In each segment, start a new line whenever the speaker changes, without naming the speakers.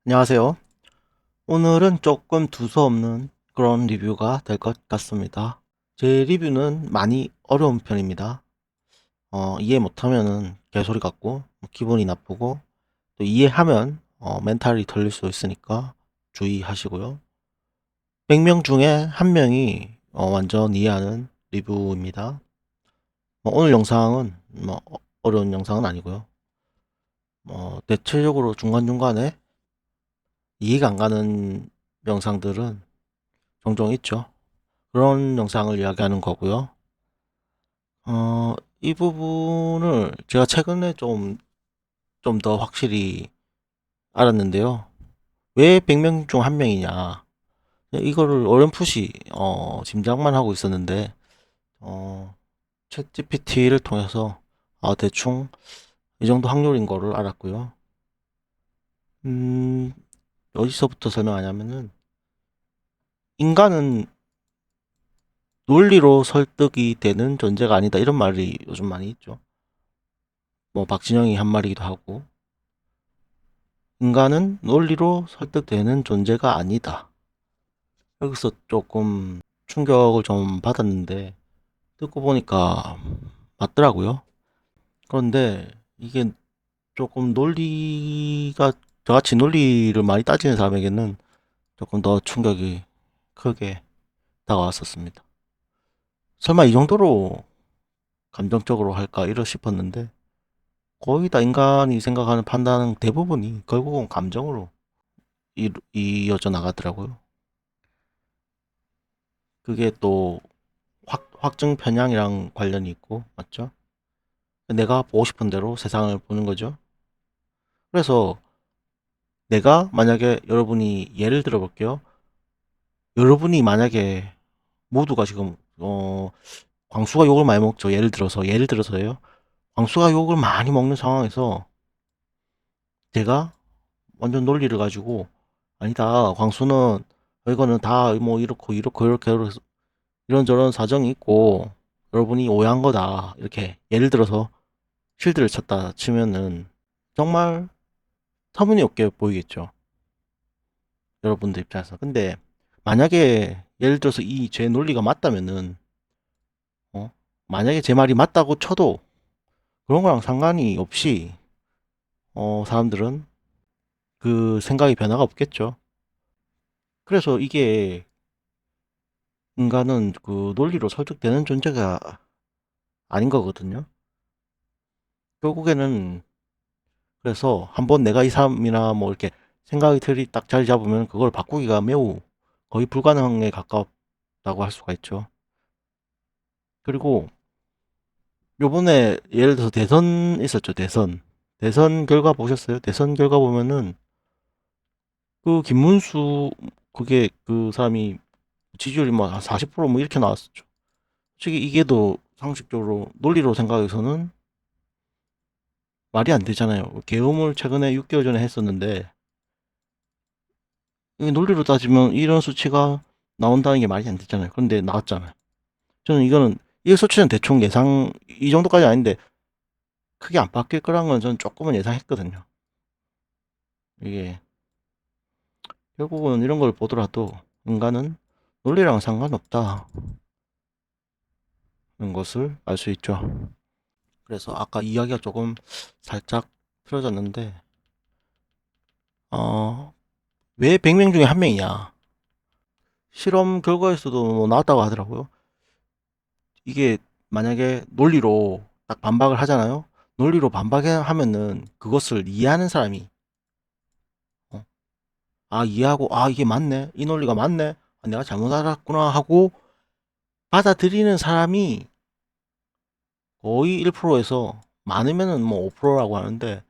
안녕하세요. 오늘은 조금 두서없는 그런 리뷰가 될 것 같습니다. 제 리뷰는 많이 어려운 편입니다. 이해 못하면은 개소리 같고 기분이 나쁘고, 또 이해하면 멘탈이 털릴 수 있으니까 주의하시고요. 100명 중에 1명이 완전 이해하는 리뷰입니다. 오늘 영상은 어려운 영상은 아니고요. 대체적으로 중간중간에 이해가 안 가는 영상들은 종종 있죠. 그런 영상을 이야기하는 거고요. 이 부분을 제가 최근에 좀 더 확실히 알았는데요. 왜 100명 중 1명이냐. 이거를 어렴풋이 짐작만 하고 있었는데, 어, 챗 GPT를 통해서 대충 이 정도 확률인 거를 알았고요. 음, 어디서부터 설명하냐면은, 인간은 논리로 설득이 되는 존재가 아니다, 이런 말이 요즘 많이 있죠. 뭐 박진영이 한 말이기도 하고, 인간은 논리로 설득되는 존재가 아니다. 여기서 조금 충격을 좀 받았는데, 듣고 보니까 맞더라고요. 그런데 이게 조금 논리가, 저같이 논리를 많이 따지는 사람에게는 조금 더 충격이 크게 다가왔었습니다. 설마 이 정도로 감정적으로 할까 이러 싶었는데, 거의 다 인간이 생각하는 판단은 대부분이 결국은 감정으로 이어져 나가더라고요. 그게 또 확증 편향이랑 관련이 있고, 맞죠? 내가 보고 싶은 대로 세상을 보는 거죠. 그래서 내가 만약에, 여러분이 예를 들어 볼게요. 여러분이 만약에 모두가 지금 광수가 욕을 많이 먹죠. 예를 들어서요. 광수가 욕을 많이 먹는 상황에서 제가 완전 논리를 가지고, 아니다, 광수는 이거는 다 뭐 이렇고 이렇고 이렇게 이런저런 사정이 있고 여러분이 오해한 거다, 이렇게 예를 들어서 실드를 쳤다 치면은 정말 터무니없게 보이겠죠, 여러분들 입장에서. 근데 만약에 예를 들어서 이 제 논리가 맞다면은, 어? 만약에 제 말이 맞다고 쳐도 그런 거랑 상관이 없이 사람들은 그 생각이 변화가 없겠죠. 그래서 이게, 인간은 그 논리로 설득되는 존재가 아닌 거거든요. 결국에는. 그래서 한번 내가 이 사람이나 뭐 이렇게 생각이 틀이 딱 자리 잡으면 그걸 바꾸기가 매우 거의 불가능에 가깝다고 할 수가 있죠. 그리고 요번에 예를 들어서 대선 있었죠. 대선 결과 보셨어요? 대선 결과 보면은 그 김문수, 그게 그 사람이 지지율이 뭐 한 40%뭐 이렇게 나왔었죠. 솔직히 이게 더 상식적으로 논리로 생각해서는 말이 안 되잖아요. 계엄을 최근에 6개월 전에 했었는데, 이게 논리로 따지면 이런 수치가 나온다는 게 말이 안 되잖아요. 그런데 나왔잖아요. 저는 이거는, 이 수치는 대충 예상, 이 정도까지 아닌데 크게 안 바뀔 거란 건 저는 조금은 예상했거든요. 이게 결국은 이런 걸 보더라도 인간은 논리랑 상관없다는 것을 알 수 있죠. 그래서 아까 이야기가 조금 살짝 틀어졌는데, 어, 왜 100명 중에 1명이냐. 실험 결과에서도 뭐 나왔다고 하더라고요. 이게 만약에 논리로 딱 반박을 하잖아요. 논리로 반박하면은 그것을 이해하는 사람이, 어, 이해하고, 이게 맞네, 이 논리가 맞네, 내가 잘못 알았구나 하고 받아들이는 사람이 거의 1%에서 많으면은 뭐 5%라고 하는데,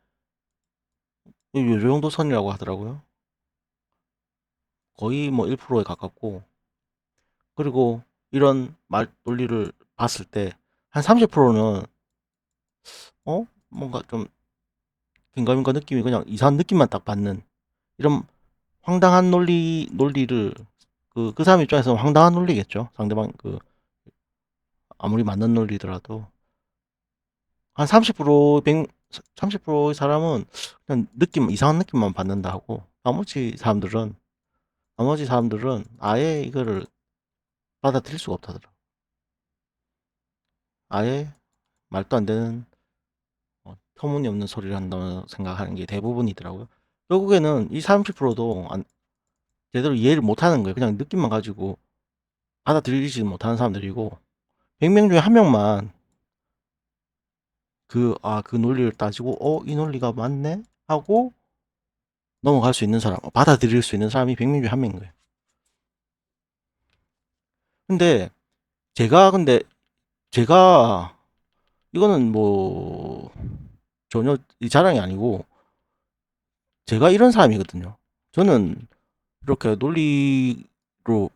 요 정도 선이라고 하더라고요. 거의 뭐 1%에 가깝고. 그리고 이런 말 논리를 봤을 때 한 30%는 뭔가 좀 긴가민가 느낌이, 그냥 이상한 느낌만 딱 받는, 이런 황당한 논리를, 그 사람 입장에서는 황당한 논리겠죠. 상대방, 아무리 맞는 논리더라도. 한 30%, 30%의 사람은 그냥 이상한 느낌만 받는다 하고, 나머지 사람들은 아예 이거를 받아들일 수가 없다더라. 아예 말도 안 되는 터무니없는 소리를 한다고 생각하는 게 대부분이더라고요. 결국에는 이 30%도 제대로 이해를 못하는 거예요. 그냥 느낌만 가지고 받아들이지 못하는 사람들이고, 100명 중에 한 명만 그 논리를 따지고 이 논리가 맞네 하고 넘어갈 수 있는 사람, 받아들일 수 있는 사람이 100명 중에 한 명인 거예요. 근데 제가 이거는 뭐 전혀 이 자랑이 아니고 제가 이런 사람이거든요. 저는 이렇게 논리로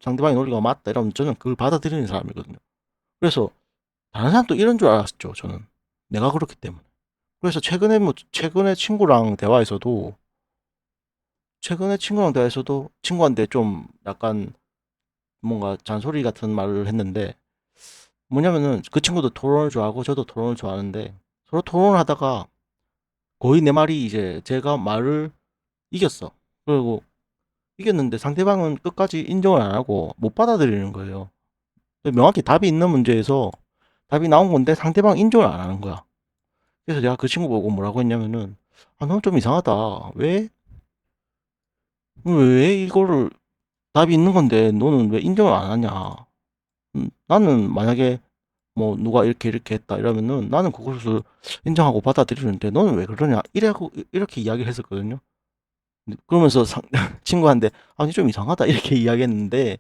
상대방의 논리가 맞다 이러면 저는 그걸 받아들이는 사람이거든요. 그래서 다른 사람도 이런 줄 알았죠. 저는 내가 그렇기 때문에. 그래서 최근에 친구랑 대화에서도 친구한테 좀 약간 뭔가 잔소리 같은 말을 했는데, 뭐냐면은 그 친구도 토론을 좋아하고 저도 토론을 좋아하는데, 서로 토론을 하다가 거의 내 말이 이제 제가 말을 이겼어. 그리고 이겼는데 상대방은 끝까지 인정을 안 하고 못 받아들이는 거예요. 명확히 답이 있는 문제에서 답이 나온 건데 상대방 인정을 안 하는 거야. 그래서 내가 그 친구 보고 뭐라고 했냐면은, 넌 좀 이상하다. 왜 이거를 답이 있는 건데 너는 왜 인정을 안 하냐. 나는 만약에 뭐 누가 이렇게 했다 이러면은 나는 그것을 인정하고 받아들이는데 너는 왜 그러냐. 이렇게 이야기를 했었거든요. 그러면서 친구한테 아니 좀 이상하다 이렇게 이야기했는데,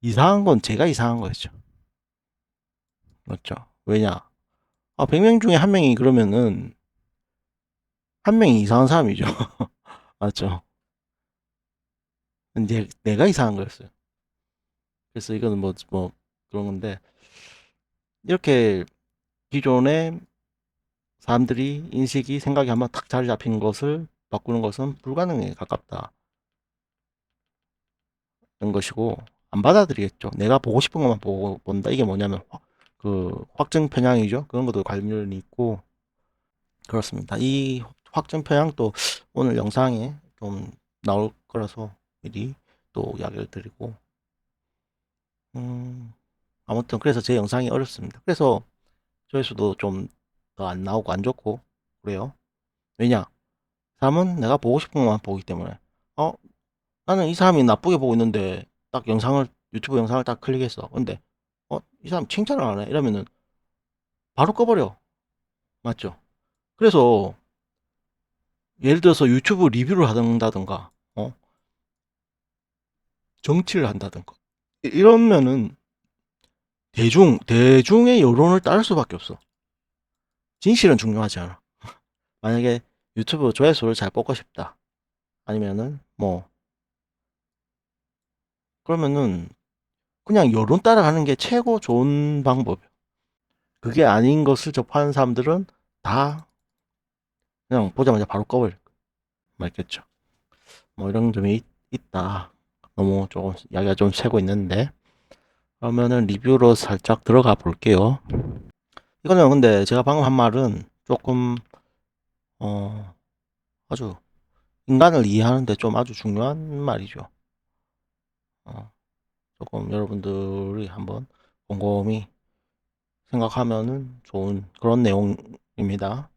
이상한 건 제가 이상한 거였죠. 맞죠? 왜냐? 100명 중에 한 명이 그러면은 한 명이 이상한 사람이죠. 맞죠? 근데 내가 이상한 거였어요. 그래서 이거는 뭐 그런 건데, 이렇게 기존에 사람들이 인식이 생각이 한번 탁 자리 잡힌 것을 바꾸는 것은 불가능에 가깝다는 것이고, 안 받아들이겠죠. 내가 보고 싶은 것만 보고 본다. 이게 뭐냐면 확증 편향이죠. 그런 것도 관련이 있고 그렇습니다. 이 확증 편향도 오늘 영상에 좀 나올 거라서 미리 또 이야기를 드리고, 아무튼 그래서 제 영상이 어렵습니다. 그래서 조회수도 좀 더 안 나오고 안 좋고 그래요. 왜냐? 사람은 내가 보고 싶은 것만 보기 때문에. 어 나는 이 사람이 나쁘게 보고 있는데 딱 유튜브 영상을 딱 클릭했어. 근데 이 사람 칭찬을 안 해. 이러면은 바로 꺼버려. 맞죠? 그래서 예를 들어서 유튜브 리뷰를 한다든가 정치를 한다든가 이러면은 대중의 여론을 따를 수밖에 없어. 진실은 중요하지 않아. 만약에 유튜브 조회수를 잘 뽑고 싶다. 아니면은 그러면은 그냥 여론 따라가는 게 최고 좋은 방법이야. 그게 아닌 것을 접하는 사람들은 다 그냥 보자마자 바로 꺼버려. 맞겠죠? 뭐 이런 점이 있다. 너무 조금 이야기가 좀 새고 있는데, 그러면은 리뷰로 살짝 들어가 볼게요. 이거는 근데 제가 방금 한 말은 조금 어 아주 인간을 이해하는데 좀 아주 중요한 말이죠. 조금 여러분들이 한번 곰곰이 생각하면은 좋은 그런 내용입니다.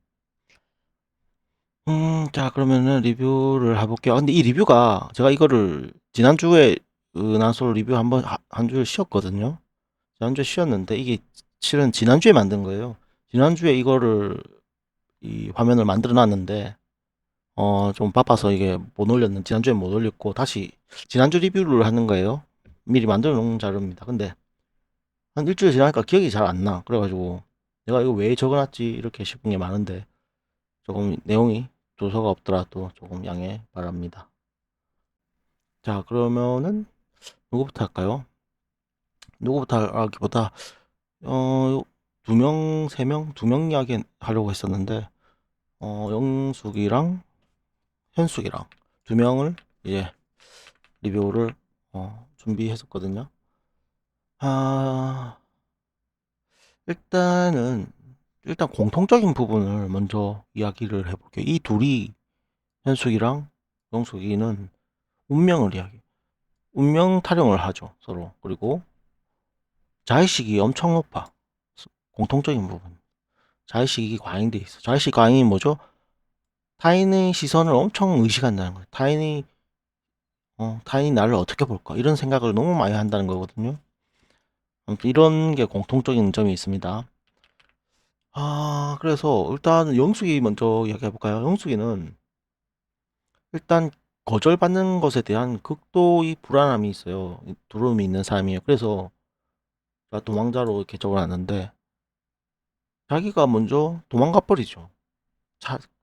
자, 그러면은 리뷰를 해볼게요. 근데 이 리뷰가 제가 이거를 지난주에 은하솔 리뷰 한 주를 쉬었거든요. 지난주에 쉬었는데 이게 실은 지난주에 만든 거예요. 지난주에 이 화면을 만들어 놨는데 좀 바빠서 이게 못 올렸는 지난주에 못 올렸고 다시 지난주 리뷰를 하는 거예요. 미리 만들어 놓은 자료입니다. 근데 한 일주일 지나니까 기억이 잘 안 나. 그래가지고 내가 이거 왜 적어놨지 이렇게 싶은 게 많은데, 조금 내용이 조서가 없더라도 조금 양해 바랍니다. 자, 그러면은 누구부터 할까요? 누구부터 하기보다 어, 2명, 3명, 2명 이야기 하려고 했었는데, 영숙이랑 현숙이랑 2명을 이제 리뷰를 준비했었거든요. 아, 일단 공통적인 부분을 먼저 이야기를 해볼게요. 이 둘이 현숙이랑 영숙이는 운명 타령을 하죠, 서로. 그리고 자의식이 엄청 높아. 공통적인 부분. 자의식이 과잉돼 있어. 자의식 과잉이 뭐죠? 타인의 시선을 엄청 의식한다는 거예요. 타인이 나를 어떻게 볼까? 이런 생각을 너무 많이 한다는 거거든요. 아무튼 이런 게 공통적인 점이 있습니다. 그래서 일단 영숙이 먼저 이야기해 볼까요? 영숙이는 일단 거절받는 것에 대한 극도의 불안함이 있어요. 두려움이 있는 사람이에요. 그래서 도망자로 이렇게 적어놨는데 자기가 먼저 도망가 버리죠.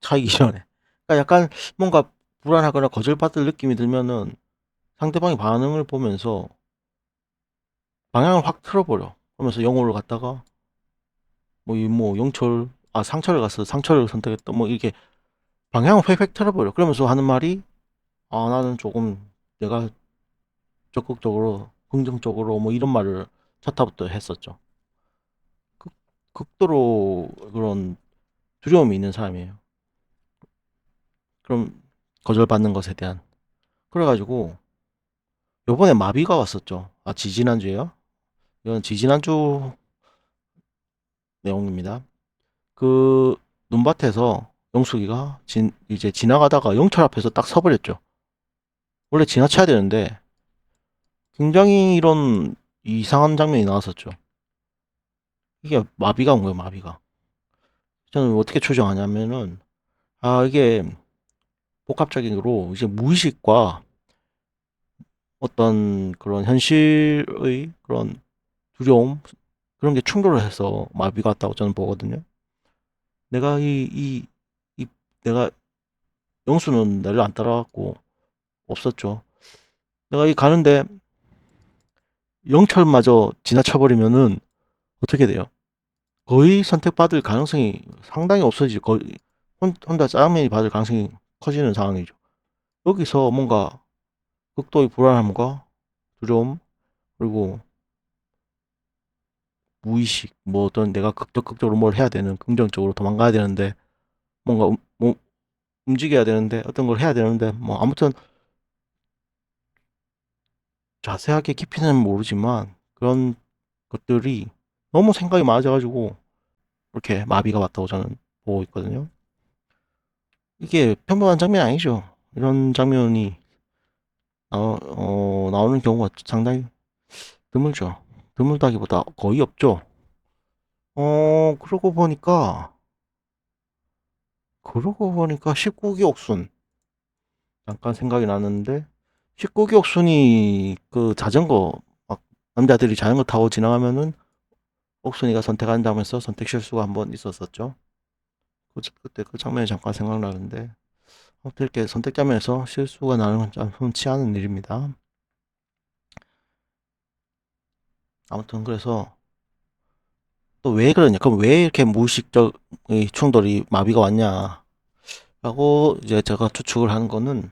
차이기 전에. 그러니까 약간 뭔가 불안하거나 거절받을 느낌이 들면은 상대방의 반응을 보면서 방향을 확 틀어버려. 그러면서 영호를 갖다가 영철, 상철을 갔어. 상철을 선택했다. 뭐 이렇게 방향을 획획 틀어버려. 그러면서 하는 말이 나는 조금 내가 적극적으로 긍정적으로 뭐 이런 말을 첫 타부터 했었죠. 극, 극도로 그런 두려움이 있는 사람이에요. 그럼 거절받는 것에 대한. 그래가지고 요번에 마비가 왔었죠. 지지난주에요. 이건 지지난주 내용입니다. 그 눈밭에서 영숙이가 이제 지나가다가 영철 앞에서 딱 서버렸죠. 원래 지나쳐야 되는데 굉장히 이런 이상한 장면이 나왔었죠. 이게 마비가 온 거예요, 마비가. 저는 어떻게 추정하냐면은 이게 복합적으로 이제 무의식과 어떤 그런 현실의 그런 두려움 그런 게 충돌을 해서 마비가 왔다고 저는 보거든요. 내가 이 내가 영수는 나를 안 따라갔고 없었죠. 내가 이 가는데 영철마저 지나쳐버리면은 어떻게 돼요? 거의 선택받을 가능성이 상당히 없어지죠. 거의 혼자 짜장면이 받을 가능성이 커지는 상황이죠. 여기서 뭔가 극도의 불안함과 두려움 그리고 무의식 뭐 어떤 내가 적극적으로 뭘 해야 되는 긍정적으로 도망가야 되는데 뭔가 움직여야 되는데 어떤 걸 해야 되는데 뭐 아무튼 자세하게 깊이는 모르지만 그런 것들이 너무 생각이 많아져가지고 이렇게 마비가 왔다고 저는 보고 있거든요. 이게 평범한 장면이 아니죠. 이런 장면이 나오는 경우가 상당히 드물죠. 드물다기보다 거의 없죠. 그러고 보니까 19기 옥순 잠깐 생각이 나는데 19기 옥순이 그 자전거 막 남자들이 자전거 타고 지나가면은 옥순이가 선택한다면서 선택 실수가 한번 있었었죠. 그때 그 장면이 잠깐 생각나는데 아무튼 이렇게 선택 장면에서 실수가 나는 건 참 흔치 않은 일입니다. 아무튼 그래서 또 왜 그러냐? 그럼 왜 이렇게 무의식적인 충돌이 마비가 왔냐? 라고 이제 제가 추측을 하는 거는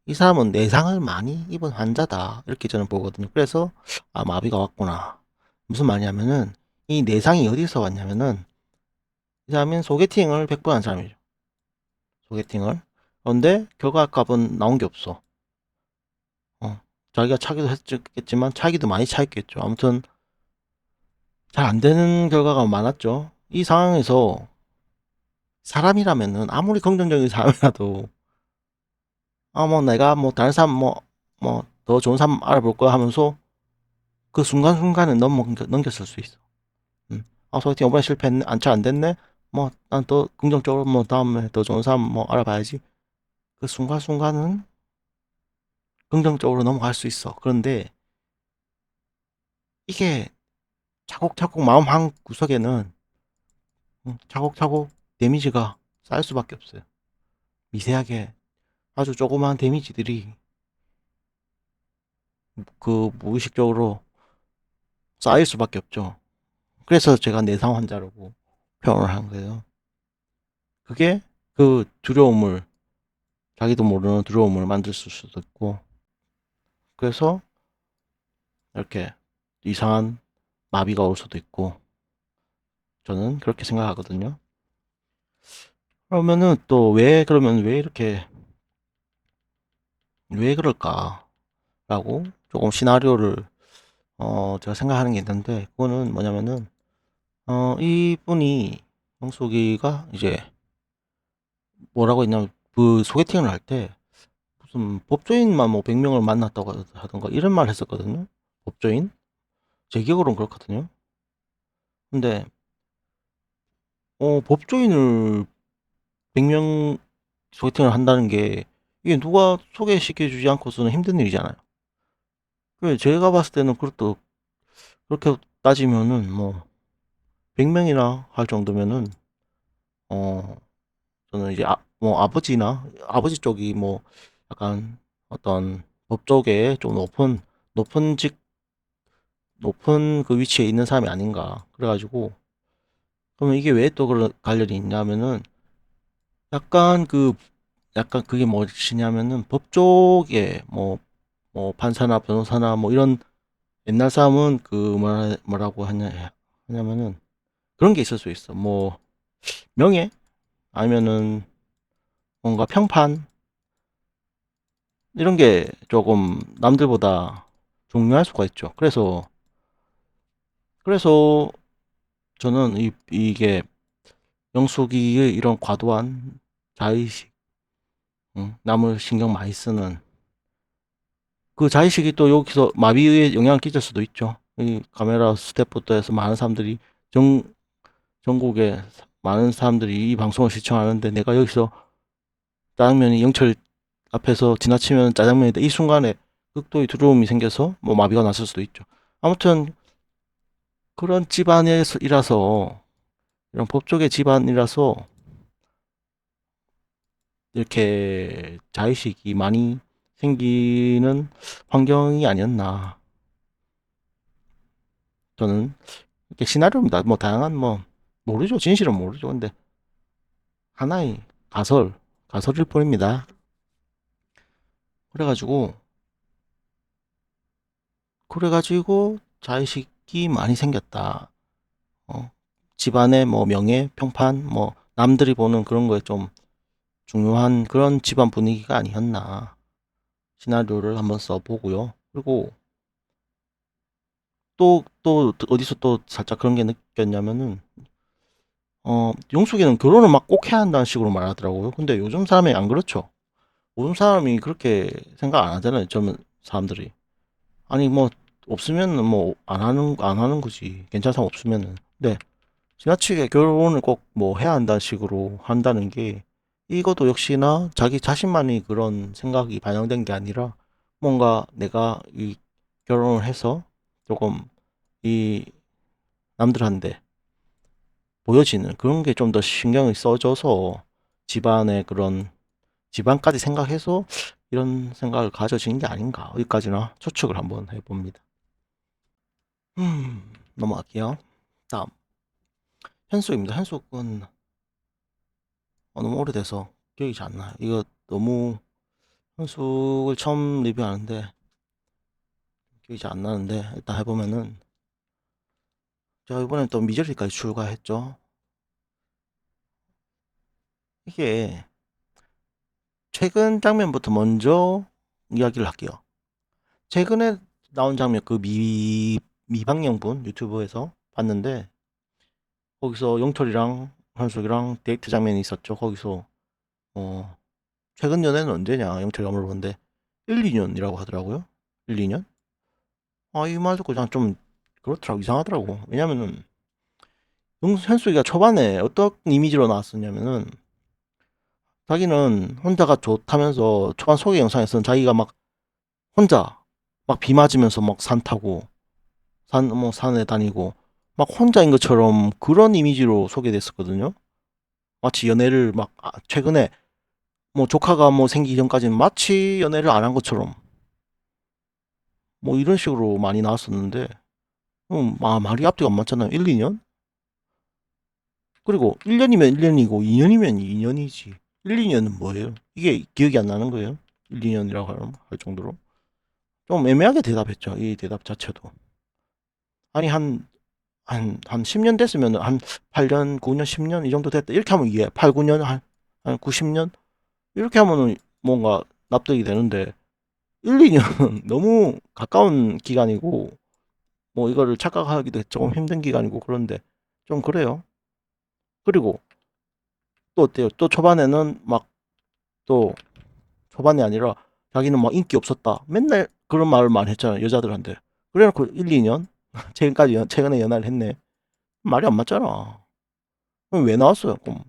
이 사람은 내상을 많이 입은 환자다. 이렇게 저는 보거든요. 그래서 마비가 왔구나. 무슨 말이냐면은 이 내상이 어디서 왔냐면은 이 사람은 소개팅을 100번 한 사람이죠. 소개팅을. 그런데 결과값은 나온 게 없어. 어, 자기가 차기도 했겠지만 차기도 많이 차있겠죠. 아무튼 잘 안 되는 결과가 많았죠. 이 상황에서 사람이라면은 아무리 긍정적인 사람이라도 뭐 내가 뭐 다른 사람 뭐 더 좋은 사람 알아볼 거야 하면서 그 순간순간에 넘겼을 수 있어. 소개팅 이번에 실패했네, 안 됐네. 뭐 난 더 긍정적으로 뭐 다음에 더 좋은 사람 뭐 알아봐야지. 그 순간순간은 긍정적으로 넘어갈 수 있어. 그런데 이게 차곡차곡 마음 한 구석에는 차곡차곡 데미지가 쌓일 수밖에 없어요. 미세하게 아주 조그마한 데미지들이 그 무의식적으로 쌓일 수밖에 없죠. 그래서 제가 내상 환자라고 표현을 한 거예요. 그게 그 두려움을 자기도 모르는 두려움을 만들 수도 있고 그래서 이렇게 이상한 마비가 올 수도 있고 저는 그렇게 생각하거든요. 그러면은 또 왜 그러면 왜 그럴까라고 조금 시나리오를 제가 생각하는 게 있는데, 그거는 뭐냐면은 이분이 영숙이가 이제 뭐라고 했냐면 그 소개팅을 할 때 무슨 법조인만 뭐 100명을 만났다고 하던가 이런 말 했었거든요. 법조인? 제 기억으로는 그렇거든요. 근데 법조인을 100명 소개팅을 한다는 게 이게 누가 소개시켜 주지 않고서는 힘든 일이잖아요. 그 제가 봤을 때는 그것도 그렇게 따지면은 뭐 100명이나 할 정도면은 어 저는 이제 뭐 아버지 쪽이 뭐 약간 어떤 법 쪽에 좀 높은 그 위치에 있는 사람이 아닌가. 그래가지고 그러면 이게 왜 또 그런 관련이 있냐면은 약간 그 약간 그게 무엇이냐면은 법 쪽에 뭐 판사나 변호사나 뭐 이런 옛날 사람은 그 뭐라고 하냐면은 그런 게 있을 수 있어. 뭐 명예 아니면은 뭔가 평판 이런 게 조금 남들보다 중요할 수가 있죠. 그래서 저는 이게 영숙이의 이런 과도한 자의식, 남을 신경 많이 쓰는 그 자의식이 또 여기서 마비에 영향을 끼칠 수도 있죠. 이 카메라 스태프부터 해서 많은 사람들이 전 전국에 많은 사람들이 이 방송을 시청하는데 내가 여기서 짜장면이 영철 앞에서 지나치면 짜장면이다. 이 순간에 극도의 두려움이 생겨서 뭐 마비가 났을 수도 있죠. 아무튼 그런 집안이라서 이런 법조계 집안이라서 이렇게 자의식이 많이 생기는 환경이 아니었나. 저는 이렇게 시나리오입니다. 뭐 다양한 뭐 모르죠. 진실은 모르죠. 근데 하나의 가설일 뿐입니다. 그래가지고 자의식이 많이 생겼다. 어, 집안의 뭐 명예, 평판, 뭐 남들이 보는 그런 거에 좀 중요한 그런 집안 분위기가 아니었나. 시나리오를 한번 써보고요. 그리고 또 어디서 또 살짝 그런 게 느꼈냐면은 용숙이는 결혼을 막 꼭 해야 한다는 식으로 말하더라고요. 근데 요즘 사람이 안 그렇죠. 요즘 사람이 그렇게 생각 안 하잖아요. 젊은 사람들이. 아니 뭐 없으면은 뭐 안 하는 거지. 괜찮은 사람 없으면은. 근데 지나치게 결혼을 꼭 뭐 해야 한다는 식으로 한다는 게 이것도 역시나 자기 자신만이 그런 생각이 반영된 게 아니라 뭔가 내가 이 결혼을 해서 조금 이 남들한테 보여지는 그런 게 좀 더 신경이 써져서 집안의 그런 집안까지 생각해서 이런 생각을 가져진 게 아닌가. 여기까지나 추측을 한번 해봅니다. 넘어갈게요. 다음 현숙입니다. 현숙은 너무 오래돼서 기억이 잘 안 나요. 이거 너무 현숙을 처음 리뷰하는데 기억이 잘 안 나는데 일단 해보면은 제가 이번엔 또 미저리까지 출가했죠. 이게 최근 장면부터 먼저 이야기를 할게요. 최근에 나온 장면 그 미방영분 유튜브에서 봤는데 거기서 영철이랑 현숙이랑 데이트 장면이 있었죠. 거기서 어 최근 연애는 언제냐 영철이가 물어보는데 1, 2년이라고 하더라고요. 1, 2년? 이 말 듣고 그냥 좀 그렇더라고 이상하더라고. 왜냐면은 현숙이가 초반에 어떤 이미지로 나왔었냐면은 자기는 혼자가 좋다면서 초반 소개 영상에서는 자기가 막 혼자 막 비 맞으면서 막 산 타고 산에 다니고 막 혼자인 것처럼 그런 이미지로 소개됐었거든요. 마치 연애를 막 최근에 뭐 조카가 뭐 생기기 전까지는 마치 연애를 안 한 것처럼 뭐 이런 식으로 많이 나왔었는데 말이 앞뒤가 안 맞잖아요. 1, 2년? 그리고 1년이면 1년이고 2년이면 2년이지. 1, 2년은 뭐예요? 이게 기억이 안 나는 거예요. 1, 2년이라고 할 정도로. 좀 애매하게 대답했죠. 이 대답 자체도. 아니, 한 10년 됐으면 한 8년, 9년, 10년 이 정도 됐다. 이렇게 하면 이해. 8, 9년, 한 90년? 이렇게 하면은 뭔가 납득이 되는데 1, 2년은 너무 가까운 기간이고 뭐 이거를 착각하기도 조금 힘든 기간이고 그런데 좀 그래요. 그리고 또 어때요? 또 초반에는 막 또 초반이 아니라 자기는 막 인기 없었다. 맨날 그런 말만 했잖아요. 여자들한테. 그래놓고 1, 2년? 최근까지 최근에 연애를 했네. 말이 안 맞잖아. 그럼 왜 나왔어요? 그럼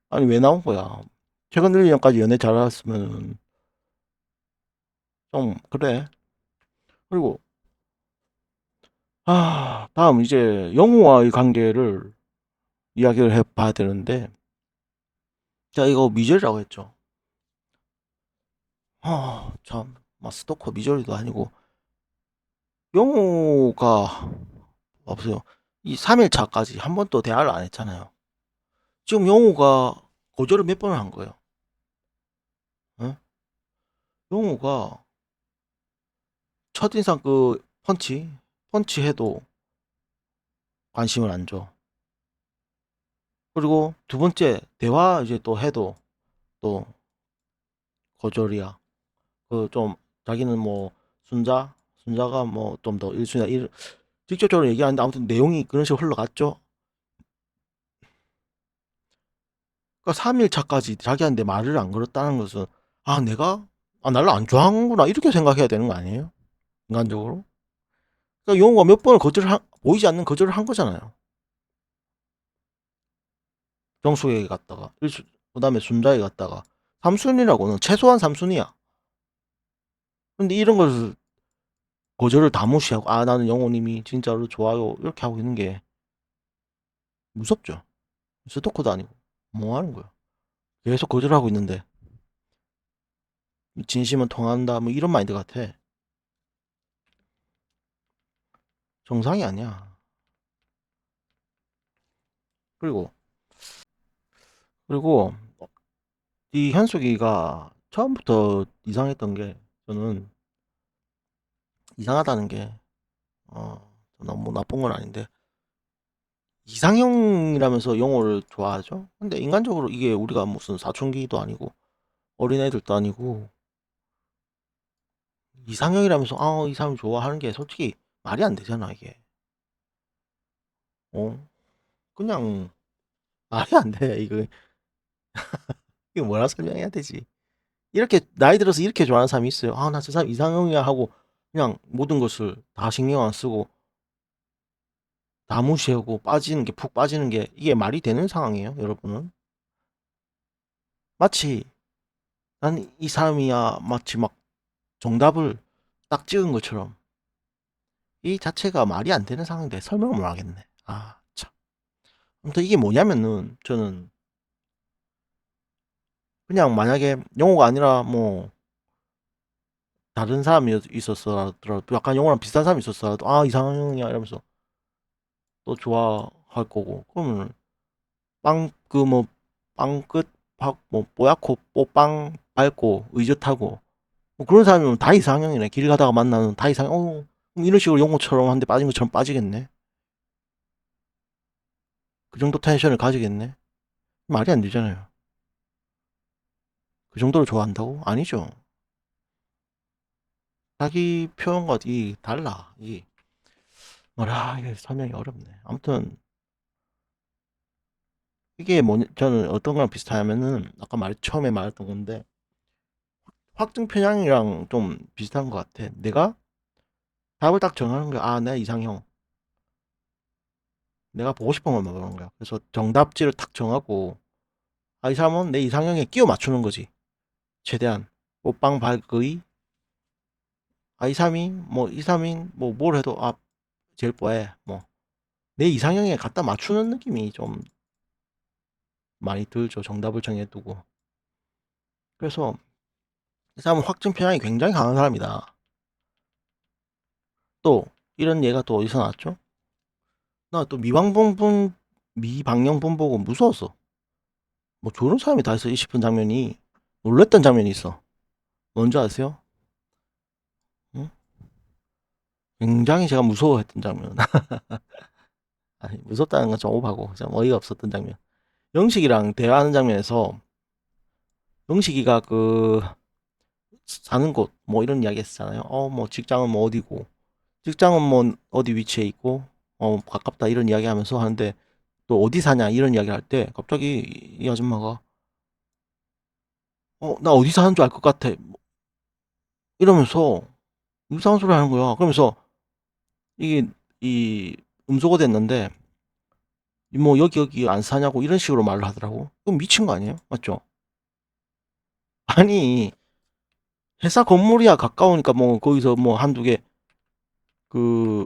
아니 왜 나온 거야? 최근 1, 2년까지 연애 잘했으면 좀 그래. 그리고 다음 이제 영우와의 관계를 이야기를 해봐야 되는데 자 이거 미절이라고 했죠. 참, 막 스토커 미저리도 아니고 영우가 없어요. 이 3일차까지 한 번도 대화를 안 했잖아요. 지금 영우가 거절을 몇 번을 한 거예요. 응? 영우가 첫인상 그 펀치 해도 관심을 안 줘. 그리고 두 번째 대화 이제 또 해도 또 거절이야. 그 좀 자기는 뭐 순자가 뭐 좀 더 일순위다 직접적으로 얘기하는데 아무튼 내용이 그런 식으로 흘러갔죠. 그러니까 3일차까지 자기한테 말을 안 걸었다는 것은 내가 나를 안 좋아하는구나 이렇게 생각해야 되는 거 아니에요? 인간적으로? 그러니까 용호가 몇 번을 보이지 않는 거절을 한 거잖아요. 정수에게 갔다가 그다음에 순자에 갔다가 삼순이라고는 최소한 삼순이야. 근데 이런 것을 거절을 다 무시하고 나는 영호님이 진짜로 좋아요 이렇게 하고 있는 게 무섭죠. 스토커도 아니고 뭐 하는 거야? 계속 거절하고 있는데 진심은 통한다 뭐 이런 마인드 같아. 정상이 아니야. 그리고 그리고 이 현숙이가 처음부터 이상했던 게 저는 이상하다는 게 너무 나쁜 건 아닌데 이상형이라면서 영어를 좋아하죠? 근데 인간적으로 이게 우리가 무슨 사춘기도 아니고 어린애들도 아니고 이상형이라면서 이 사람 좋아하는 게 솔직히 말이 안 되잖아 이게. 어 그냥 말이 안 돼. 이거 뭐라 설명해야 되지? 이렇게 나이 들어서 이렇게 좋아하는 사람이 있어요. 나 저 사람 이상형이야 하고 그냥 모든 것을 다 신경 안 쓰고 다 무시하고 빠지는 게 푹 빠지는 게 이게 말이 되는 상황이에요, 여러분은? 마치 난 이 사람이야 마치 막 정답을 딱 찍은 것처럼 이 자체가 말이 안 되는 상황인데 설명을 못 하겠네. 참. 아무튼 이게 뭐냐면은 저는 그냥 만약에 영호가 아니라 뭐 다른 사람이 있었어도 약간 영호랑 비슷한 사람이 있었어도 이상형이야 이러면서 또 좋아할 거고 그러면 빵 그 뭐 빵끝 뭐 뽀얗고 뽀빵 밟고 의젓하고 뭐 그런 사람이면 다 이상형이네. 길 가다가 만나는 다 이상형. 그럼 이런 식으로 용호처럼 한 대 빠진 것처럼 빠지겠네. 그 정도 텐션을 가지겠네. 말이 안 되잖아요. 그 정도로 좋아한다고? 아니죠. 자기 표현과 이 달라. 이 뭐라 이게 설명이 어렵네. 아무튼 이게 뭐냐 저는 어떤 거랑 비슷하냐면은 아까 처음에 말했던 건데 확증 편향이랑 좀 비슷한 것 같아. 내가 답을 딱 정하는 거야. 내가 이상형. 내가 보고 싶은 것만 보는 거야. 그래서 정답지를 딱 정하고 이 사람은 내 이상형에 끼워 맞추는 거지. 최대한 옷방 발의 이삼인 뭐 뭘 해도 제일 뽀해 뭐 내 이상형에 갖다 맞추는 느낌이 좀 많이 들죠. 정답을 정해두고 그래서 이 사람은 확증 편향이 굉장히 강한 사람이다. 또 이런 예가 또 어디서 나왔죠? 나 또 미방영분 보고 무서웠어. 뭐 저런 사람이 다 있어 싶은 장면이 놀랬던 장면이 있어. 뭔지 아세요? 응? 굉장히 제가 무서워했던 장면. 무섭다는 건 좀 오바고 좀 어이가 없었던 장면. 영식이랑 대화하는 장면에서 영식이가 그 사는 곳 뭐 이런 이야기 했잖아요. 뭐 직장은 뭐 어디고 직장은 뭐 어디 위치에 있고 가깝다 이런 이야기 하면서 하는데 또 어디 사냐 이런 이야기 할 때 갑자기 이 아줌마가 나 어디 사는 줄 알 것 같아 이러면서 이상한 소리 하는 거야. 그러면서 이게 이 음소거 됐는데 뭐 여기 안 사냐고 이런 식으로 말을 하더라고. 그럼 미친 거 아니에요? 맞죠? 아니 회사 건물이야 가까우니까 뭐 거기서 뭐 한두 개 그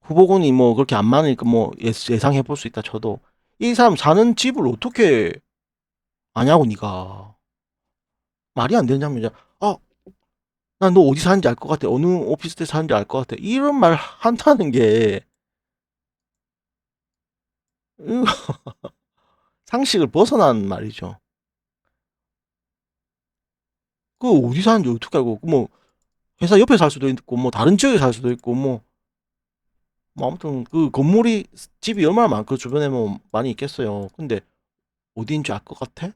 후보군이 뭐 그렇게 안 많으니까 뭐 예상해 볼 수 있다 쳐도 이 사람 사는 집을 어떻게 아냐고 니가 말이 안 되는 장면이야. 난 너 어디 사는지 알 것 같아. 어느 오피스텔 사는지 알 것 같아. 이런 말 한다는 게 상식을 벗어난 말이죠. 그 어디 사는지 어떻게 알고 뭐 회사 옆에 살 수도 있고 뭐 다른 지역에 살 수도 있고 뭐 아무튼 그 건물이 집이 얼마나 많고 주변에 뭐 많이 있겠어요. 근데 어디인지 알 것 같아?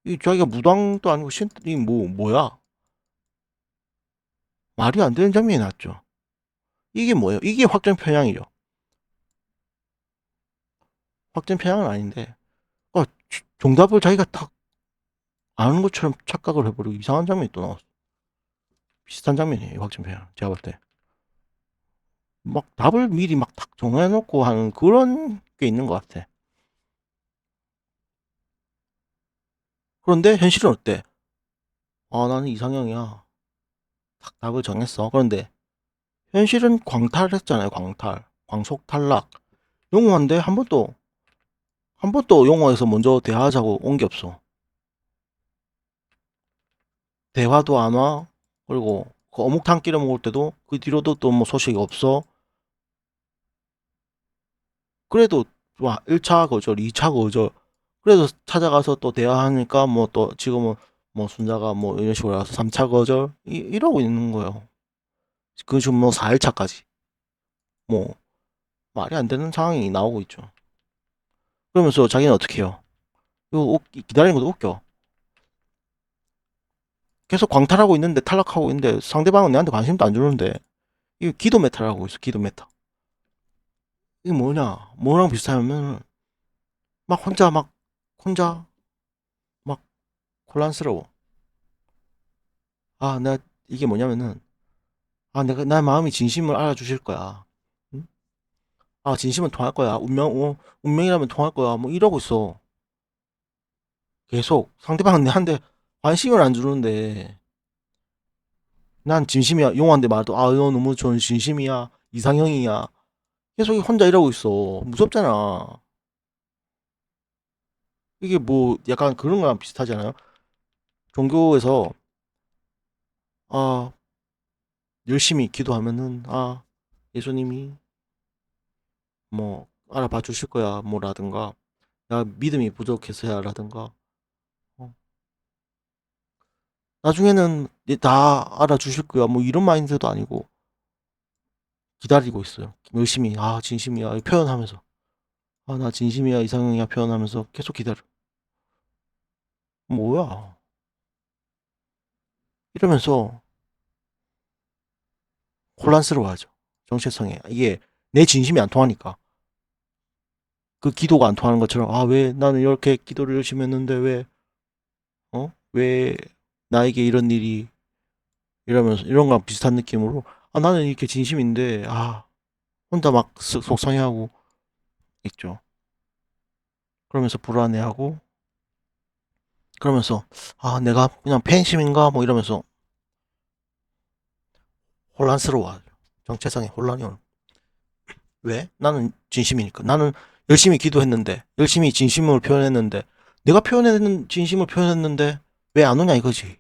이 자기가 무당도 아니고 신이 뭐야? 말이 안 되는 장면이 났죠. 이게 뭐예요? 이게 확정 편향이죠. 확정 편향은 아닌데 정답을 자기가 딱 아는 것처럼 착각을 해버리고 이상한 장면이 또 나왔어. 비슷한 장면이에요. 확정 편향. 제가 볼 때. 막 답을 미리 막 딱 정해놓고 하는 그런 게 있는 것 같아. 그런데 현실은 어때? 나는 이상형이야. 딱 답을 정했어. 그런데 현실은 광탈했잖아요. 광탈. 광속 탈락. 용호한데 한 번도 용호에서 먼저 대화하자고 온 게 없어. 대화도 안 와. 그리고 그 어묵탕 끼려 먹을 때도 그 뒤로도 또 뭐 소식이 없어. 그래도 와 1차 거절, 2차 거절. 그래도 찾아가서 또 대화하니까 뭐 또 지금은 뭐 순자가 뭐 이런 식으로 해서 3차 거절 이러고 있는 거예요. 그 지금 뭐 4일차까지 뭐 말이 안 되는 상황이 나오고 있죠. 그러면서 자기는 어떻게 해요? 이거 기다리는 것도 웃겨. 계속 광탈하고 있는데 탈락하고 있는데 상대방은 내한테 관심도 안 주는데 이거 기도 메타라고 있어. 기도 메타. 이게 뭐냐? 뭐랑 비슷하냐면 막 혼자 막 혼란스러워. 나 이게 뭐냐면은 내가 나 마음이 진심을 알아주실 거야. 응? 진심은 통할 거야. 운명이라면 통할 거야. 뭐 이러고 있어. 계속 상대방은 내한테 관심을 안 주는데 난 진심이야. 용한테 말도 너 너무 좋은 진심이야. 이상형이야. 계속 혼자 이러고 있어. 무섭잖아. 이게 뭐 약간 그런 거랑 비슷하잖아요. 종교에서 아 열심히 기도하면은 예수님이 뭐 알아봐 주실 거야 뭐라든가 나 믿음이 부족해서야라든가 어, 나중에는 다 알아주실 거야 뭐 이런 마인드도 아니고 기다리고 있어요. 열심히 진심이야 표현하면서 나 진심이야 이상형이야 표현하면서 계속 기다려. 뭐야 이러면서 혼란스러워하죠. 정체성에 이게 내 진심이 안 통하니까 그 기도가 안 통하는 것처럼 왜 나는 이렇게 기도를 열심히 했는데 왜 나에게 이런 일이 이러면서 이런 거랑 비슷한 느낌으로 나는 이렇게 진심인데 혼자 막 속상해하고 있죠. 그러면서 불안해하고 그러면서 내가 그냥 팬심인가 뭐 이러면서 혼란스러워. 정체성에 혼란이 오는. 왜? 나는 진심이니까. 나는 열심히 기도했는데 열심히 진심을 표현했는데 내가 표현했는 진심을 표현했는데 왜 안 오냐 이거지.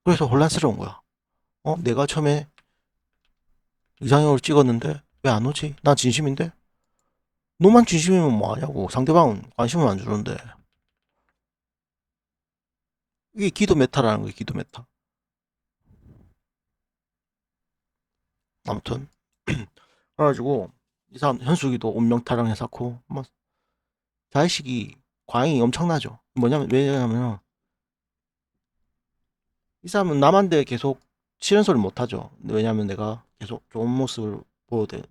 그래서 혼란스러운 거야. 내가 처음에 이상형을 찍었는데 왜 안 오지? 난 진심인데 너만 진심이면 뭐 하냐고. 상대방은 관심을 안 주는데. 이게 기도 메타라는 거예요. 기도 메타. 아무튼 그래가지고 이 사람 현숙이도 운명타령해서고 뭐 자의식이 과잉이 엄청나죠. 왜냐면 이 사람은 남한테 계속 싫은 소리 못하죠. 왜냐면 내가 계속 좋은 모습을 보여대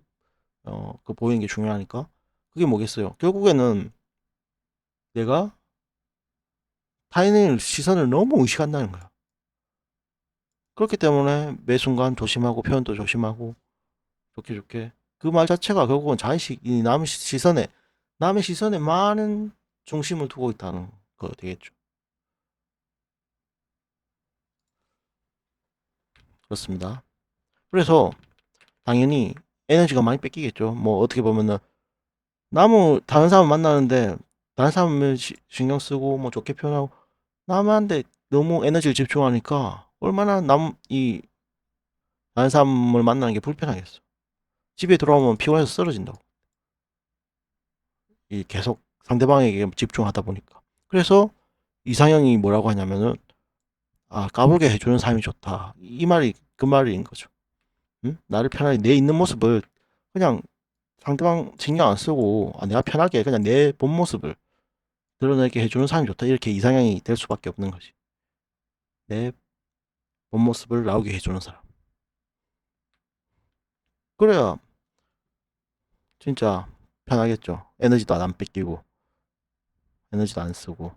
그 보이는 게 중요하니까. 그게 뭐겠어요. 결국에는 내가 타인의 시선을 너무 의식한다는 거야. 그렇기 때문에 매 순간 조심하고 표현도 조심하고 좋게 좋게 그 말 자체가 결국은 자의식이 남의 시선에 많은 중심을 두고 있다는 거 되겠죠. 그렇습니다. 그래서 당연히 에너지가 많이 뺏기겠죠. 뭐 어떻게 보면은 다른 사람 만나는데 다른 사람을 신경 쓰고 뭐 좋게 표현하고 남한테 너무 에너지를 집중하니까 얼마나 이 다른 사람을 만나는 게 불편하겠어. 집에 돌아오면 피곤해서 쓰러진다고. 이 계속 상대방에게 집중하다 보니까. 그래서 이상형이 뭐라고 하냐면은 까불게 해주는 사람이 좋다. 이 말이 그 말인 거죠. 응? 나를 편하게 내 있는 모습을 그냥 상대방 신경 안 쓰고 내가 편하게 그냥 내 본 모습을 드러내게 해주는 사람이 좋다. 이렇게 이상형이 될 수밖에 없는 거지. 내 본 모습을 나오게 해주는 사람. 그래야 진짜 편하겠죠. 에너지도 안 뺏기고 에너지도 안 쓰고.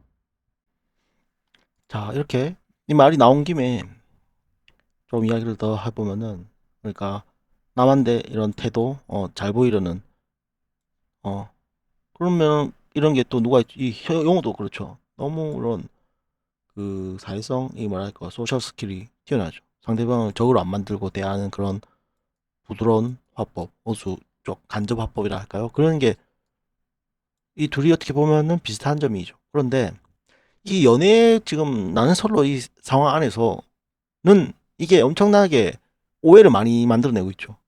자, 이렇게 이 말이 나온 김에 좀 이야기를 더 해보면은, 그러니까 남한테 이런 태도 잘 보이려는 어 그러면 이런 게 또 누가 이 영어도 그렇죠. 너무 이런 그 사회성이 뭐랄까 소셜 스킬이 뛰어나죠. 상대방을 적으로 안 만들고 대하는 그런 부드러운 화법, 어수 쪽 간접 화법이라 할까요? 그런 게 이 둘이 어떻게 보면은 비슷한 점이죠. 그런데 이 연애 지금 나는 솔로 이 상황 안에서는 이게 엄청나게 오해를 많이 만들어내고 있죠.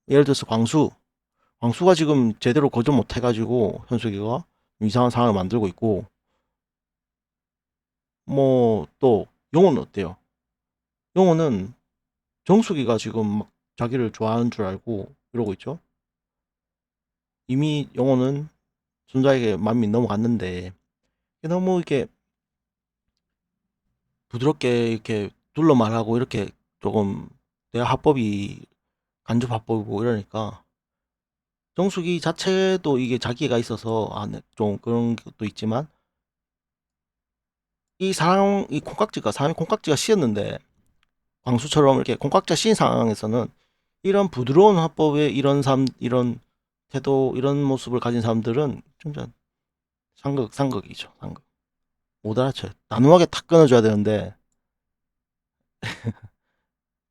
예를 들어서 광수가 지금 제대로 거절 못 해가지고 현숙이가 이상한 상황을 만들고 있고, 뭐 또 영호는 어때요? 영호는 정숙이가 지금 막 자기를 좋아하는 줄 알고 이러고 있죠. 이미 영호는 순자에게 마음이 넘어갔는데 너무 이렇게 부드럽게 이렇게 둘러 말하고 이렇게 조금 내가 합법이 간접 합법이고 이러니까 정숙이 자체도 이게 자기가 있어서 네, 좀 그런 것도 있지만 이 콩깍지가 사람이 콩깍지가 씌었는데 광수처럼 이렇게 콩깍지가 씌인 상황에서는 이런 부드러운 화법에 이런 태도 이런 모습을 가진 사람들은 진짜 상극이죠. 상극. 못 알아쳐요. 단호하게 탁 끊어줘야 되는데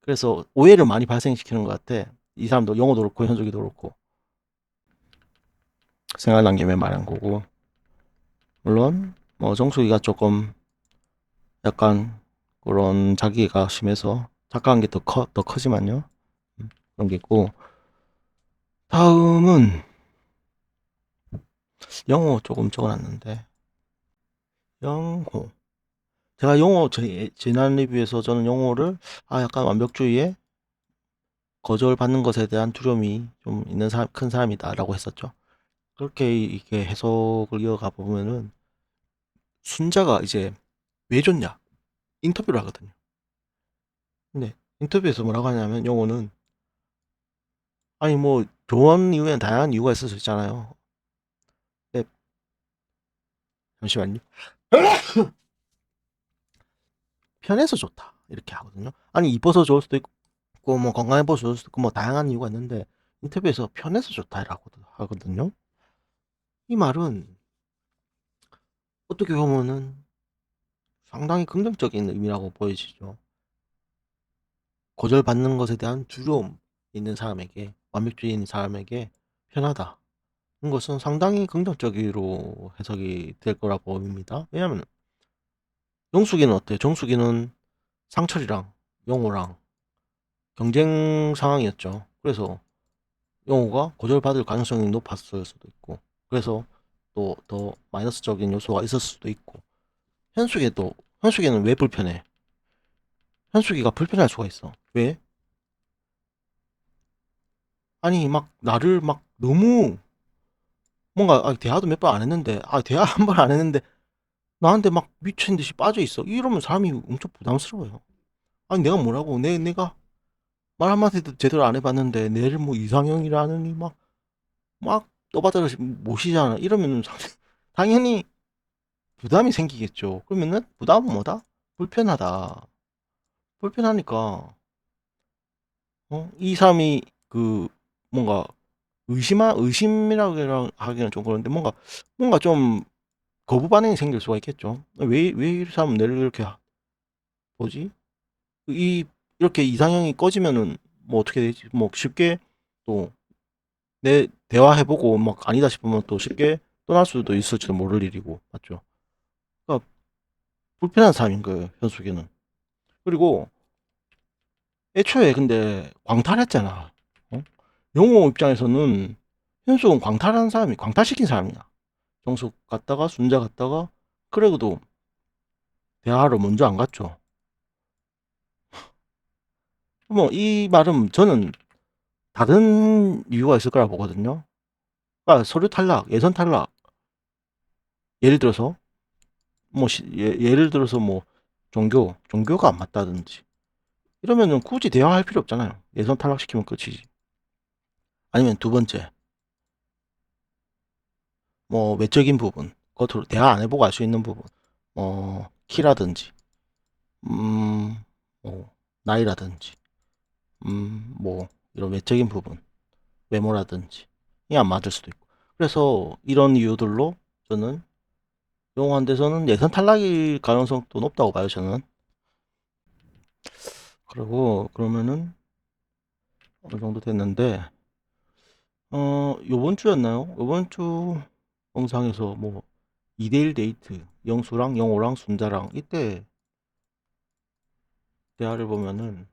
그래서 오해를 많이 발생시키는 것 같아. 이 사람도 영어도 그렇고 현석이도 그렇고 생각난 김에 말한 거고, 물론 뭐 정수기가 조금 약간 그런 자기가 심해서 착각한 게 더 커지만요. 그런 게 있고, 다음은 영어 조금 적어놨는데, 영호. 제가 지난 리뷰에서 저는 영어를, 약간 완벽주의에 거절받는 것에 대한 두려움이 좀 있는 큰 사람이다라고 했었죠. 그렇게 이게 해석을 이어가 보면은, 순자가 이제 왜 좋냐? 인터뷰를 하거든요. 근데 인터뷰에서 뭐라고 하냐면, 영어는, 아니, 뭐, 좋은 이유에는 다양한 이유가 있을 수 있잖아요. 네, 잠시만요. 편해서 좋다. 이렇게 하거든요. 아니, 이뻐서 좋을 수도 있고, 뭐, 건강해 보여서 좋을 수도 있고, 뭐, 다양한 이유가 있는데, 인터뷰에서 편해서 좋다라고 하거든요. 이 말은, 어떻게 보면은 상당히 긍정적인 의미라고 보여지죠. 거절받는 것에 대한 두려움 있는 사람에게, 완벽주의인 사람에게 편하다. 것은 상당히 긍정적으로 해석이 될 거라고 봅니다. 왜냐면, 정수기는 어때요? 정수기는 상철이랑 영호랑 경쟁 상황이었죠. 그래서 영호가 거절받을 가능성이 높았을 수도 있고, 그래서 또 더 마이너스적인 요소가 있을 수도 있고, 현숙이는 왜 불편해? 현숙이가 불편할 수가 있어. 왜? 아니 막 나를 막 너무 뭔가 대화도 몇 번 안 했는데 대화 한 번 안 했는데 나한테 막 미친 듯이 빠져 있어. 이러면 사람이 엄청 부담스러워요. 아니 내가 뭐라고 내가 말 한마디도 제대로 안 해봤는데 내를 뭐 이상형이라느니 막 떠받들어 모시잖아. 이러면은 당연히 부담이 생기겠죠. 그러면은 부담은 뭐다? 불편하다. 불편하니까 이 사람이 그 뭔가 의심이라고 하기는 좀 그런데 뭔가 좀 거부 반응이 생길 수가 있겠죠. 왜 이 사람 내를 이렇게 뭐지? 이 이렇게 이상형이 꺼지면은 뭐 어떻게 되지? 뭐 쉽게 또 내 대화해보고 막 아니다 싶으면 또 쉽게 떠날 수도 있을지도 모를 일이고 맞죠? 그러니까 불편한 사람인 거예요 현숙이는. 그리고 애초에 근데 광탈했잖아. 어? 영호 입장에서는 현숙은 광탈한 사람이 광탈시킨 사람이야. 정숙 갔다가 순자 갔다가 그래도 대화를 먼저 안 갔죠. 뭐 이 말은 저는 다른 이유가 있을 거라 보거든요. 그러니까 서류 탈락, 예선 탈락. 예를 들어서 예를 들어서 뭐 종교가 안 맞다든지 이러면은 굳이 대화할 필요 없잖아요. 예선 탈락시키면 끝이지. 아니면 두 번째 뭐 외적인 부분 겉으로 대화 안 해보고 알 수 있는 부분 키라든지 음 뭐 나이라든지 뭐 이런 외적인 부분 외모라든지 이 안 맞을 수도 있고 그래서 이런 이유들로 저는 영호한테서는 예선 탈락일 가능성도 높다고 봐요 저는. 그리고 그러면은 어느 정도 됐는데 요번 주였나요? 요번 주 영상에서 뭐 2대1 데이트 영수랑 영호랑 순자랑 이때 대화를 보면은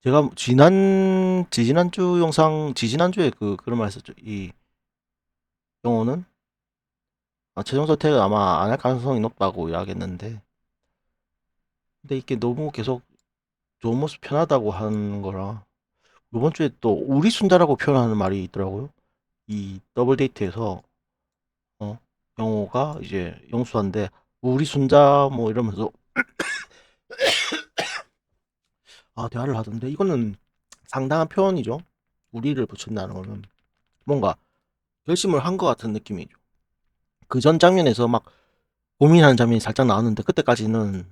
제가 지지난주 영상 지지난주에 그런 말 했었죠. 이 영호는 최종 선택을 아마 안 할 가능성이 높다고 이야기했는데 근데 이게 너무 계속 좋은 모습 편하다고 하는 거라 이번 주에 또 우리 순자라고 표현하는 말이 있더라고요. 이 더블 데이트에서 어 영호가 이제 영수한테 우리 순자 뭐 이러면서 대화를 하던데 이거는 상당한 표현이죠. 우리를 붙인다는 거는 뭔가 결심을 한 것 같은 느낌이죠. 그 전 장면에서 막 고민하는 장면이 살짝 나왔는데 그때까지는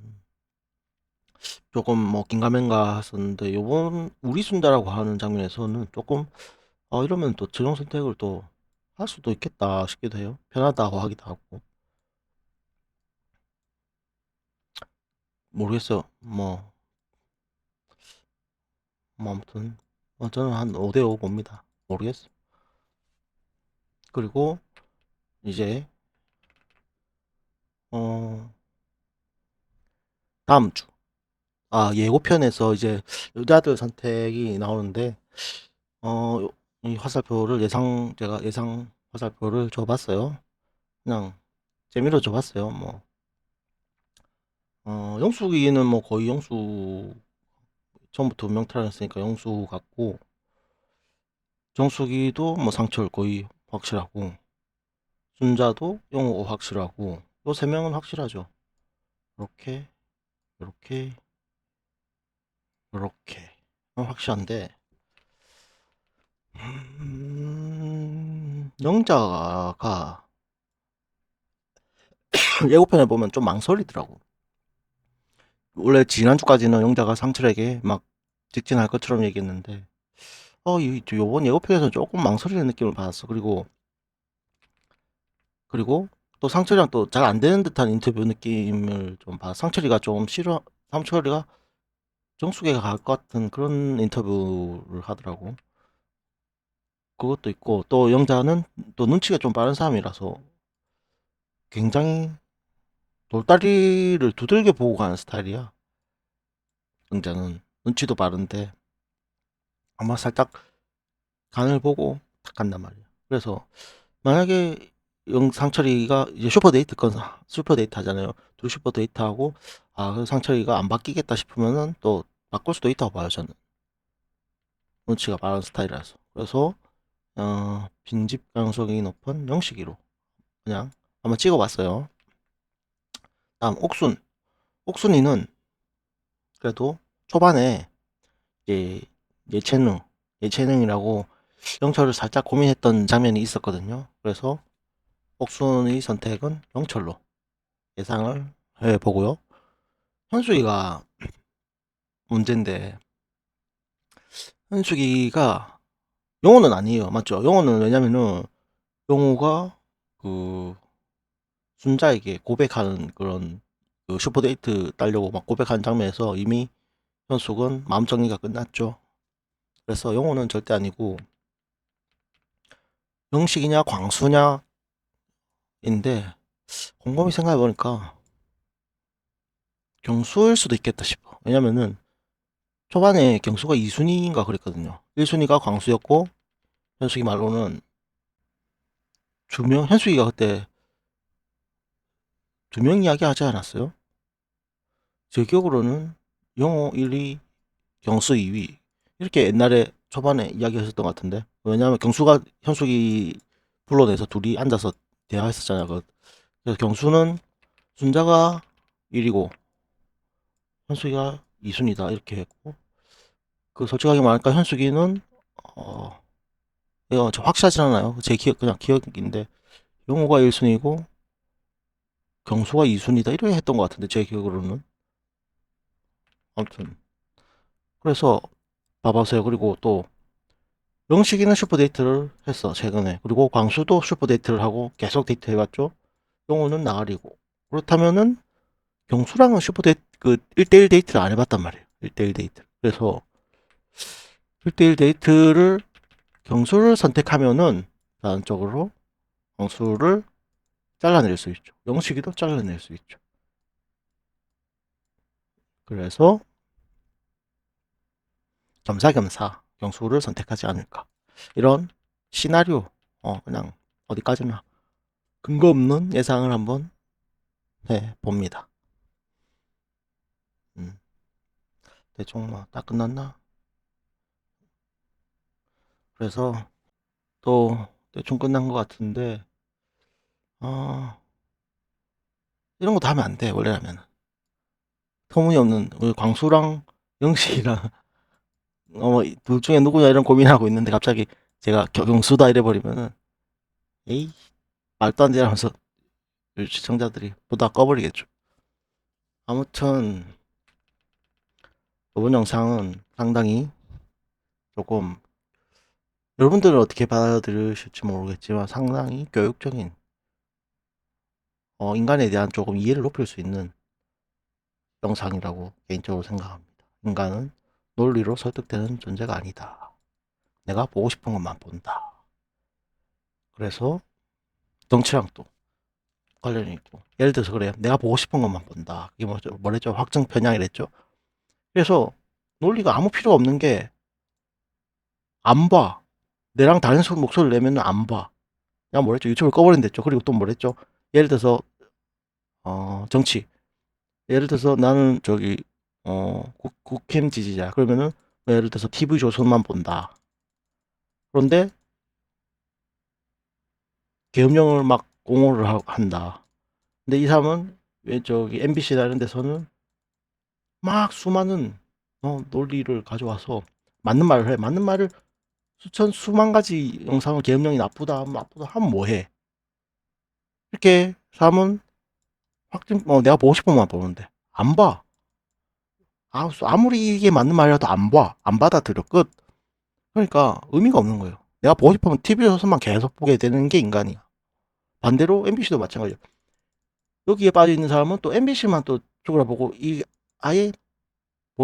조금 뭐 긴가민가 했었는데 요번 우리 순자라고 하는 장면에서는 조금 이러면 또 최종 선택을 또 할 수도 있겠다 싶기도 해요. 편하다고 하기도 하고 모르겠어요. 뭐 아무튼 저는 한 5대5 봅니다. 모르겠어. 그리고 이제 어 다음 주 예고편에서 이제 여자들 선택이 나오는데 이 화살표를 제가 예상 화살표를 줘봤어요. 그냥 재미로 줘봤어요. 뭐 영숙이는 뭐 거의 영수 처음부터 명탈했으니까 영수 같고 정숙이도 뭐 상철 거의 확실하고 순자도 영호 확실하고 요 세 명은 확실하죠. 이렇게 이렇게 이렇게 확실한데 영자가 예고편에 보면 좀 망설이더라고. 원래 지난주까지는 영자가 상철에게 막 직진할 것처럼 얘기했는데 요번 예고편에서 조금 망설이는 느낌을 받았어. 그리고 또 상철이랑 또 잘 안 되는 듯한 인터뷰 느낌을 좀 받아. 상철이가 정숙이가 갈 것 같은 그런 인터뷰를 하더라고. 그것도 있고 또 영자는 또 눈치가 좀 빠른 사람이라서 굉장히 돌다리를 두들겨 보고 가는 스타일이야. 영자는 눈치도 빠른데 아마 살짝 간을 보고 탁 간단 말이야. 그래서 만약에 상철이가 이제 슈퍼 데이트 하잖아요. 둘 슈퍼 데이트 하고 그 상철이가 안 바뀌겠다 싶으면은 또 바꿀 수도 있다고 봐요 저는. 눈치가 빠른 스타일이라서. 그래서 빈집 가능성이 높은 영식이로 그냥 한번 찍어봤어요. 다음 옥순이는 그래도 초반에 이제 예체능 예체능이라고 영철을 살짝 고민했던 장면이 있었거든요. 그래서 옥순의 선택은 영철로 예상을 해보고요. 현숙이가 문제인데, 현숙이가 영호는 아니에요. 맞죠? 영호는 왜냐면은 영호가 그 순자에게 고백하는 그런 그 슈퍼데이트 따려고 막 고백하는 장면에서 이미 현숙은 마음 정리가 끝났죠. 그래서 영호는 절대 아니고 영식이냐 광수냐인데, 곰곰이 생각해보니까 경수일 수도 있겠다 싶어. 왜냐면은 초반에 경수가 2순위인가 그랬거든요. 1순위가 광수였고, 현숙이 말로는 현숙이가 그때 2명 이야기 하지 않았어요? 제 기억으로는 영호 1위, 경수 2위. 이렇게 옛날에 초반에 이야기하셨던 것 같은데. 왜냐면 경수가 현숙이 불러내서 둘이 앉아서 대화했었잖아요. 그래서 경수는 순자가 1위고, 현숙이가 2순위다. 이렇게 했고, 솔직하게 말하니까 현숙이는, 이거 저 확실하진 않아요. 제 기억, 그냥 기억인데, 영호가 1순위고, 경수가 2순위다. 이렇게 했던 것 같은데, 제 기억으로는. 아무튼. 그래서, 봐보세요. 그리고 또, 영식이는 슈퍼데이트를 했어, 최근에. 그리고 광수도 슈퍼데이트를 하고 계속 데이트 해봤죠? 영호는 나가리고. 그렇다면은, 경수랑은 슈퍼데이트, 1대1 데이트를 안 해봤단 말이에요. 1대1 데이트. 그래서, 1대1 데이트를, 경수를 선택하면은, 다음쪽으로, 경수를 잘라낼 수 있죠. 영식이도 잘라낼 수 있죠. 그래서, 겸사겸사 경수를 선택하지 않을까. 이런 시나리오, 그냥 어디까지나 근거 없는 예상을 한번 해 봅니다. 대충 뭐 다 끝났나? 그래서 또 대충 끝난 것 같은데, 이런 것도 하면 안 돼, 원래라면. 터무니없는 우리 광수랑 영식이랑 둘 중에 누구냐 이런 고민하고 있는데 갑자기 제가 경수다 이래버리면은, 에이 말도 안 되라면서 시청자들이 보다 꺼버리겠죠. 아무튼 이번 영상은 상당히 조금, 여러분들은 어떻게 받아들이실지 모르겠지만 상당히 교육적인, 인간에 대한 조금 이해를 높일 수 있는 영상이라고 개인적으로 생각합니다. 인간은 논리로 설득되는 존재가 아니다. 내가 보고 싶은 것만 본다. 그래서 덩치랑 또 관련이 있고, 예를 들어서 그래요. 내가 보고 싶은 것만 본다. 이게 뭐랬죠? 확증 편향이랬죠. 그래서 논리가 아무 필요가 없는 게, 안 봐. 내랑 다른 목소리를 내면 안 봐. 그냥 뭐랬죠? 유튜브를 꺼버린댔죠. 그리고 또 뭐랬죠? 예를 들어서 정치. 예를 들어서 나는 국힘 지지자. 그러면은 예를 들어서 TV조선만 본다. 그런데 계엄령을 막 옹호를 한다. 근데 이 사람은 왜 MBC나 이런 데서는 막 수많은 논리를 가져와서 맞는 말을 해. 맞는 말을 수만 가지 영상을 계엄령이 나쁘다 하면 뭐해? 이렇게 사람은 내가 보고 싶은 것만 보는데 안 봐. 아무리 이게 맞는 말이라도 안 봐. 안 받아들여. 끝. 그러니까 의미가 없는 거예요. 내가 보고 싶으면 TV에서만 계속 보게 되는 게 인간이야. 반대로 MBC도 마찬가지야. 여기에 빠져 있는 사람은 또 MBC만 또 쪼그라보고, 아예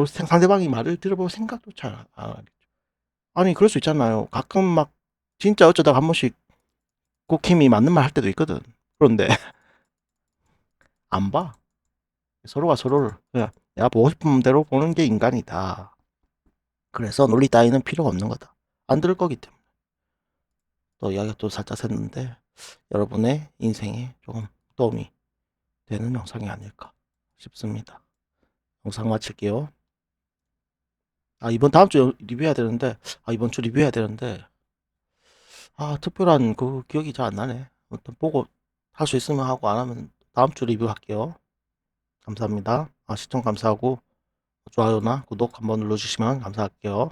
상대방이 말을 들어볼 생각도 잘 안 하겠죠. 아니, 그럴 수 있잖아요. 가끔 막 진짜 어쩌다가 한 번씩 국힘이 맞는 말 할 때도 있거든. 그런데 안 봐. 서로가 서로를 그냥 내가 보고 싶은 대로 보는 게 인간이다. 그래서 논리 따위는 필요가 없는 거다. 안 들을 거기 때문에. 또 이야기가 또 살짝 샜는데, 여러분의 인생에 조금 도움이 되는 영상이 아닐까 싶습니다. 영상 마칠게요. 이번 다음 주 리뷰해야 되는데, 이번 주 리뷰해야 되는데, 특별한 그 기억이 잘 안 나네. 아무튼 보고 할 수 있으면 하고 안 하면 다음 주 리뷰할게요. 감사합니다. 시청 감사하고 좋아요나 구독 한번 눌러주시면 감사할게요.